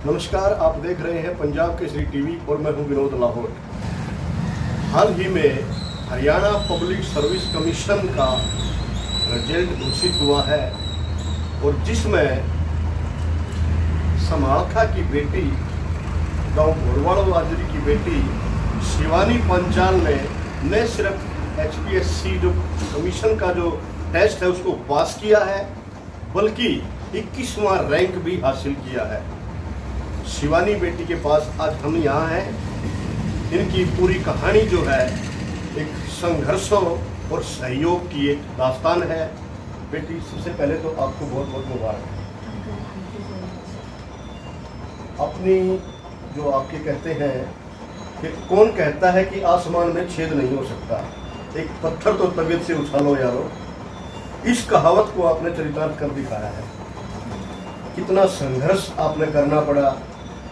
नमस्कार, आप देख रहे हैं पंजाब केसरी टीवी और मैं हूं विनोद लाहौट। हाल ही में हरियाणा पब्लिक सर्विस कमीशन का रिजल्ट घोषित हुआ है और जिसमें समालखा की बेटी, गांव भोरवाड़ो वाजरी की बेटी शिवानी पंचाल ने न सिर्फ HPSC जो कमीशन का जो टेस्ट है उसको पास किया है, बल्कि 21वां रैंक भी हासिल किया है। शिवानी बेटी के पास आज हम यहाँ हैं। इनकी पूरी कहानी जो है एक संघर्षों और सहयोग की एक दास्तान है। बेटी, सबसे पहले तो आपको बहुत बहुत मुबारक। अपनी जो आपके कहते हैं कि कौन कहता है कि आसमान में छेद नहीं हो सकता, एक पत्थर तो तबीयत से उछालो यारो, इस कहावत को आपने चरितार्थ कर दिखाया है। कितना संघर्ष आपने करना पड़ा,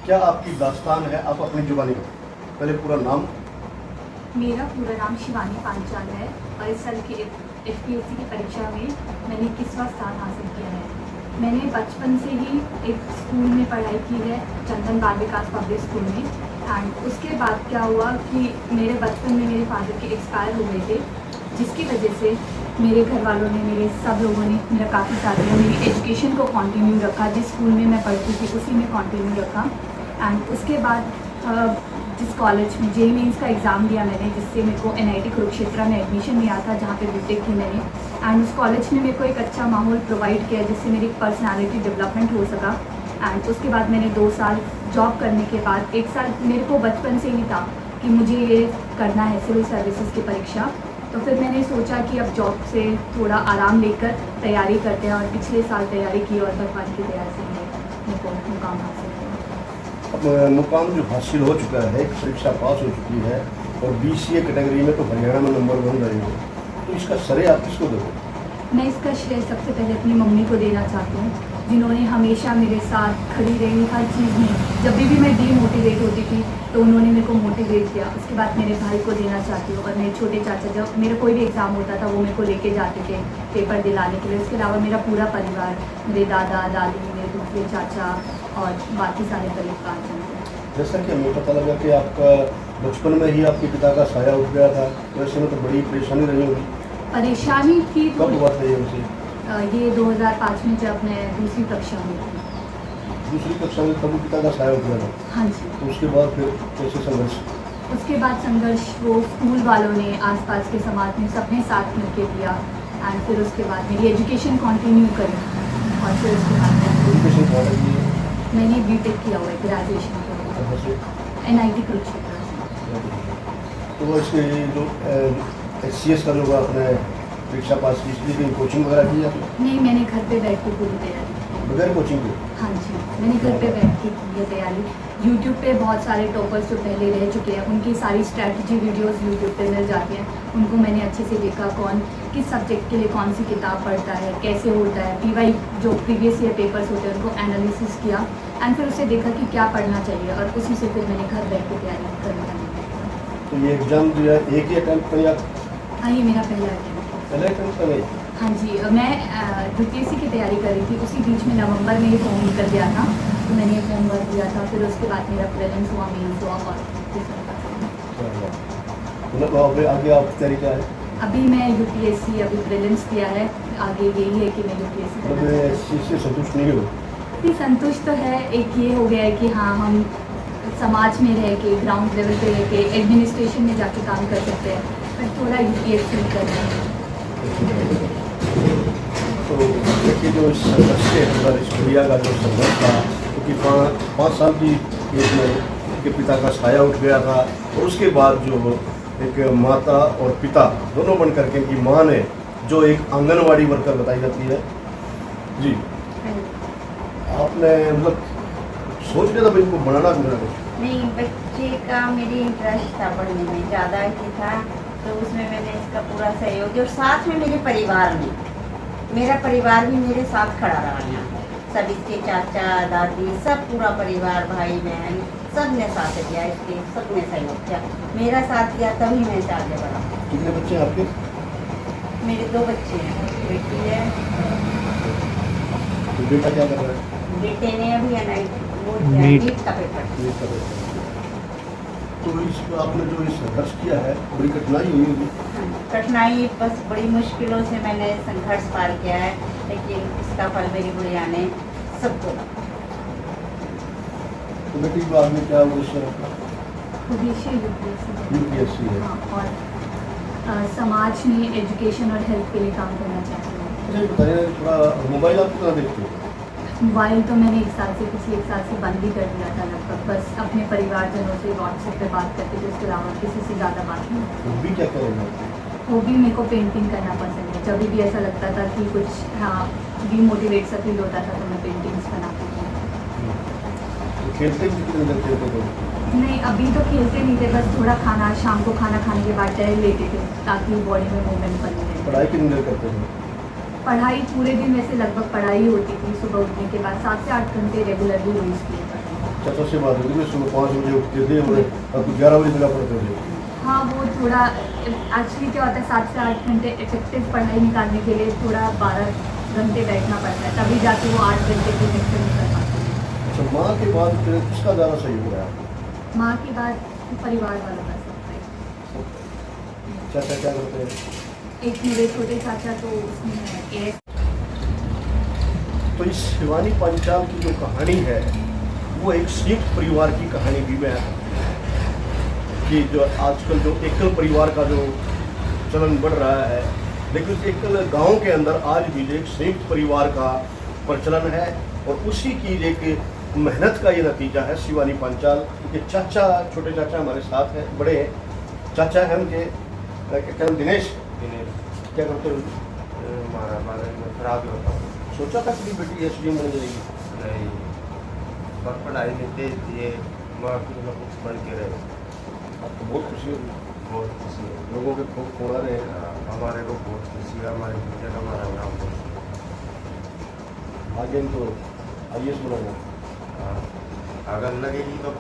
क्या आपकी दास्तान है? आप अपनी जुबानी में पहले पूरा नाम। मेरा पूरा नाम शिवानी पांचाल है और इस साल की HPSC की परीक्षा में मैंने 21वां स्थान हासिल किया है। मैंने बचपन से ही एक स्कूल में पढ़ाई की है, चंदन बाल विकास पब्लिक स्कूल में। एंड उसके बाद क्या हुआ कि मेरे बचपन में मेरे फादर के एक्सपायर हो गए थे, जिसकी वजह से मेरे घर वालों ने, मेरे सब लोगों ने, मेरा काफ़ी साथियों ने मेरी एजुकेशन को कंटिन्यू रखा। जिस स्कूल में मैं पढ़ती थी उसी में कंटिन्यू रखा। एंड उसके बाद जिस कॉलेज में JEE मेंस का एग्ज़ाम दिया मैंने, जिससे मेरे को NIT कुरुक्षेत्र में एडमिशन मिला था, जहाँ पे बीटेक की मैंने। एंड उस कॉलेज ने मेरे को एक अच्छा माहौल प्रोवाइड किया, जिससे मेरी पर्सनालिटी डेवलपमेंट हो सका। एंड उसके बाद मैंने 2 साल जॉब करने के बाद 1 साल मेरे को बचपन से ही था कि मुझे ये करना है सिविल सर्विसेज की परीक्षा। तो फिर मैंने सोचा कि अब जॉब से थोड़ा आराम लेकर तैयारी करते हैं, और पिछले साल तैयारी की और भगवान की दया से मेरे को मुकाम हासिल किया। अब मुकाम जो हासिल हो चुका है, एक परीक्षा पास हो चुकी है और BCA कैटेगरी में तो हरियाणा में नंबर 1 रहे हो, तो इसका श्रेय आप किसको दोगे? मैं इसका श्रेय सबसे पहले अपनी मम्मी को देना चाहती हूँ, जिन्होंने हमेशा मेरे साथ खड़ी रही हर चीज़ में। जब भी मैं डीमोटिवेट होती थी तो उन्होंने मेरे को मोटिवेट किया। उसके बाद मेरे भाई को देना चाहती हूँ, और मेरे छोटे चाचा, जब मेरा कोई भी एग्ज़ाम होता था वो मेरे को लेके जाते थे पेपर दिलाने के लिए। उसके अलावा मेरा पूरा परिवार, मेरे दादा दादी, मेरे दूसरे चाचा और बाकी सारे परिवार। जैसा कि हमें पता लगा कि आपका बचपन में ही आपके पिता का साया उठ गया था, तो ऐसे में तो बड़ी परेशानी रही होगी। परेशानी की कब हुआ था ये उनसे? ये 2005 में जब मैं दूसरी कक्षा में थी। दूसरी कक्षा में तब पिता का साया उठ गया था? हाँ जी। तो उसके बाद फिर कैसे संघर्ष? उसके बाद संघर्ष वो स्कूल वालों ने, आसपास के समाज ने, सबने साथ मिलकर किया। एंड फिर उसके बाद मेरी एजुकेशन कंटिन्यू करी, और फिर उसके बाद एजुकेशन क्या है? मैंने बीटेक किया हुआ है, ग्रेजुएशन किया हुआ है NIT कुरुक्षेत्र से। तो इसके जो HCS का जो आपने परीक्षा पास की, इसके लिए कोचिंग वगैरह की आपने? नहीं, मैंने घर पे बैठ के पूरी तैयारी की। बगैर कोचिंग के? हाँ जी, मैंने घर पे बैठ के की है तैयारी। यूट्यूब पे बहुत सारे टॉपर्स जो पहले रह चुके हैं, उनकी सारी स्ट्रैटेजी वीडियोस यूट्यूब पे मिल जाती हैं। उनको मैंने अच्छे से देखा, कौन किस सब्जेक्ट के लिए कौन सी किताब पढ़ता है, कैसे होता है, PY जो प्रीवियस ईयर पेपर्स होते हैं उनको एनालिसिस किया। एंड फिर उसे देखा कि क्या पढ़ना चाहिए, और उसी से फिर मैंने घर बैठ के तैयारी करना। तो ये एग्ज़ाम जो है एक ही अटैम्प्ट कर? हाँ, ये मेरा पहला अटैम्प्ट है। पहले अटैम्प्ट कर? हाँ जी, मैं UPSC की तैयारी कर रही थी। उसी बीच में नवंबर में ये फॉर्म निकल गया था, तो मैंने ये फॉर्म भर दिया था। फिर उसके बाद मेरा प्रीलिम्स हुआ, मेंस हुआ, और मतलब आगे आप तैयारी क्या है? अभी मैं UPSC अभी प्रीलिम्स दिया है, आगे यही है कि मैं UPSC करना चाहती इस चीज़ से संतुष्ट नहीं हो? हूँ। संतुष्ट तो है, एक ये हो गया है कि हाँ, हम समाज में रह के, ग्राउंड लेवल पे रह के, एडमिनिस्ट्रेशन में जाके काम कर सकते हैं, पर थोड़ा UPSC करना है। तो देखिए, जो इस संघर्ष के अंदर इस गुड़िया का जो संघर्ष था, क्योंकि 5 साल की एज में उनके पिता का साया उठ गया था, और उसके बाद जो एक माता और पिता दोनों बन करके, इनकी माँ ने जो एक आंगनवाड़ी वर्कर बताई जाती है जी, आपने मतलब सोच लिया था भाई इनको बनाना भी कुछ? नहीं, बच्चे का मेरी इंटरेस्ट था पढ़ने में, ज़्यादा ही था, तो उसमें मैंने इसका पूरा सहयोग दिया। और साथ में मेरे परिवार में, मेरा परिवार भी मेरे साथ खड़ा रहा यहाँ, सब इसके चाचा दादी, सब पूरा परिवार, भाई बहन, सब ने साथ दिया, इसके सब ने सहयोग किया, मेरा साथ दिया, तभी मैं आगे बढ़ा। कितने बच्चे हैं आपके? मेरे 2 बच्चे हैं, बेटी है। तो बेटा क्या कर रहा है? बेटे ने अभी और क्या, नीट। नीट का पेपर। ये कर रहे थे। तो इसमें आपने जो ये संघर्ष किया है बड़ी कठिनाई हुई होगी। कठिनाई बस बड़ी मुश्किलों से मैंने संघर्ष पार किया है, लेकिन इसका फल मेरी गुड़िया ने सबको लगा। तो बेटी बाद में क्या उद्देश्य है आपका? उद्देश्य यूपीएससी यूपीएससी है। हाँ, और समाज में एजुकेशन और हेल्थ के लिए काम करना चाहती हूँ। अच्छा ये बताइए, थोड़ा मोबाइल आप कितना देखते हो? मोबाइल तो मैंने पिछले एक साल से बंद ही कर दिया था लगभग, बस अपने परिवारजनों से व्हाट्सएप पे बात करती थी, उसके अलावा किसी से ज़्यादा बात नहीं। तो भी क्या करेंगे? वो भी मेरे को पेंटिंग करना पसंद है। जब भी ऐसा लगता था कि कुछ डीमोटिवेट सा फील होता था तो मैं पेंटिंग्स बनाती थी। तो खेलते भी कितने देर खेलते थे? नहीं, अभी तो खेलते नहीं थे, बस थोड़ा खाना शाम को खाना खाने के बाद टहल लेते थे ताकि बॉडी में मूवमेंट बनी रहे। पढ़ाई कितनी देर करते थे? पढ़ाई पूरे दिन वैसे लगभग पढ़ाई होती थी, सुबह उठने के बाद 7 से 8 घंटे रेगुलरली रोज स्कूल पढ़ाई। चाचा से बात होती थी, सुबह 5 बजे उठते थे और आपको 11 बजे तक पढ़ते थे। हाँ, वो थोड़ा एक्चुअली क्या होता है, 7 से 8 घंटे इफेक्टिव पढ़ाई निकालने के लिए थोड़ा 12 घंटे बैठना पड़ता है, तभी जाके वो 8 घंटे की लेक्चर निकल पाते हैं। अच्छा, माँ के बाद फिर किसका ज़्यादा सहयोग रहा? माँ के बाद परिवार वालों का सब है। चाचा क्या करते हैं? एक मेरे छोटे चाचा तो उसमें एएस। तो इस शिवानी पांचाल की जो कहानी है वो एक संयुक्त परिवार की कहानी भी है कि जो आजकल जो एकल परिवार का जो चलन बढ़ रहा है, लेकिन उस एकल गांव के अंदर आज भी एक संयुक्त परिवार का प्रचलन है और उसी की एक मेहनत का ये नतीजा है। शिवानी पांचाल के चाचा, छोटे चाचा हमारे साथ हैं, बड़े हैं चाचा हैं उनके, क्या नाम? दिनेश। क्या करते हो? हमारा बारे में खराब ही होता हूँ। सोचा था कि बेटी एसडीएम बन जाएगी? नहीं, पर पढ़ाई में तेज दिए, माँ कुछ न कुछ बन के रहे। आपको बहुत खुशी होगी, बहुत खुशी है। लोगों के खूब फोन आ रहे हैं। हमारे को बहुत खुशी है, हमारे टीचर हमारा नाम बहुत। आगे इनको IAS बनाना। अगर लगेगी तो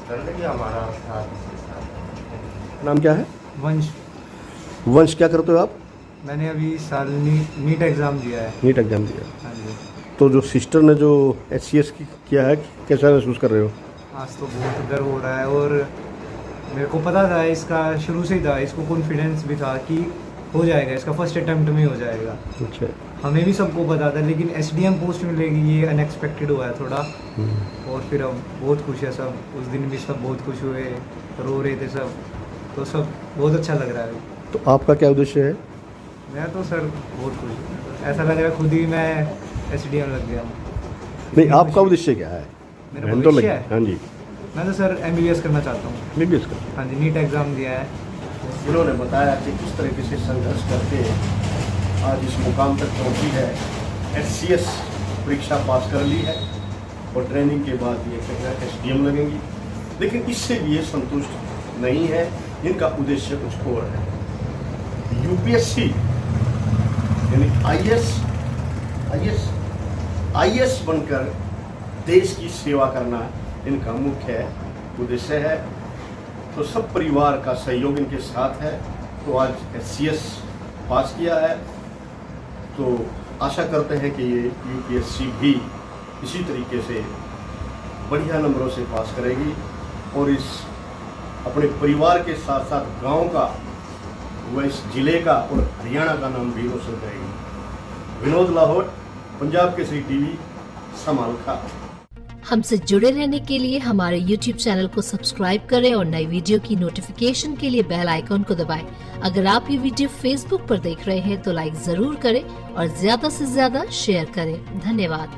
कर लेगी हमारा साथ इसके साथ। नाम क्या है? वंश। वंश, क्या करते हो आप? मैंने अभी साल नीट एग्ज़ाम दिया है। नीट एग्जाम दिया। हाँ जी। तो जो सिस्टर ने जो HCS की किया है, कैसा महसूस कर रहे हो? आज तो बहुत गर्व हो रहा है और मेरे को पता था, इसका शुरू से ही था, इसको कॉन्फिडेंस भी था कि हो जाएगा, इसका फर्स्ट अटेम्प्ट में ही हो जाएगा। अच्छा। हमें भी सबको पता था, लेकिन SDM पोस्ट मिलेगी ये अनएक्सपेक्टेड हुआ है थोड़ा। और फिर अब बहुत खुश है सब, उस दिन भी सब बहुत खुश हुए, रो रहे थे सब, तो सब बहुत अच्छा लग रहा है। तो आपका क्या उद्देश्य है? मैं तो सर बहुत खुश हूँ, ऐसा लग रहा है खुद ही मैं SDM लग गया हूँ। नहीं, आपका उद्देश्य क्या है? मेरा बहन तो भविष्य लगी। है? हाँ जी, मैं तो सर MBBS करना चाहता हूँ। MBBS का। हाँ जी, नीट एग्ज़ाम दिया है। इन्होंने बताया कि किस तरीके से संघर्ष करके आज इस मुकाम तक पहुंची है। HCS परीक्षा पास कर ली है और ट्रेनिंग के बाद ये SDM लगेंगी, लेकिन इससे भी ये संतुष्ट नहीं है। इनका उद्देश्य कुछ और है। UPSC यानी IAS बनकर देश की सेवा करना इनका मुख्य उद्देश्य है। तो सब परिवार का सहयोग इनके साथ है। तो आज HCS पास किया है, तो आशा करते हैं कि ये UPSC भी इसी तरीके से बढ़िया नंबरों से पास करेगी और इस अपने परिवार के साथ साथ गांव का, व इस जिले का और हरियाणा का नाम भी रोशन करेगी। विनोद लाहौर, पंजाब केसरी TV, समालखा। हमसे जुड़े रहने के लिए हमारे YouTube चैनल को सब्सक्राइब करें और नई वीडियो की नोटिफिकेशन के लिए बेल आइकॉन को दबाएं। अगर आप ये वीडियो Facebook पर देख रहे हैं तो लाइक जरूर करें और ज्यादा से ज्यादा शेयर करें। धन्यवाद।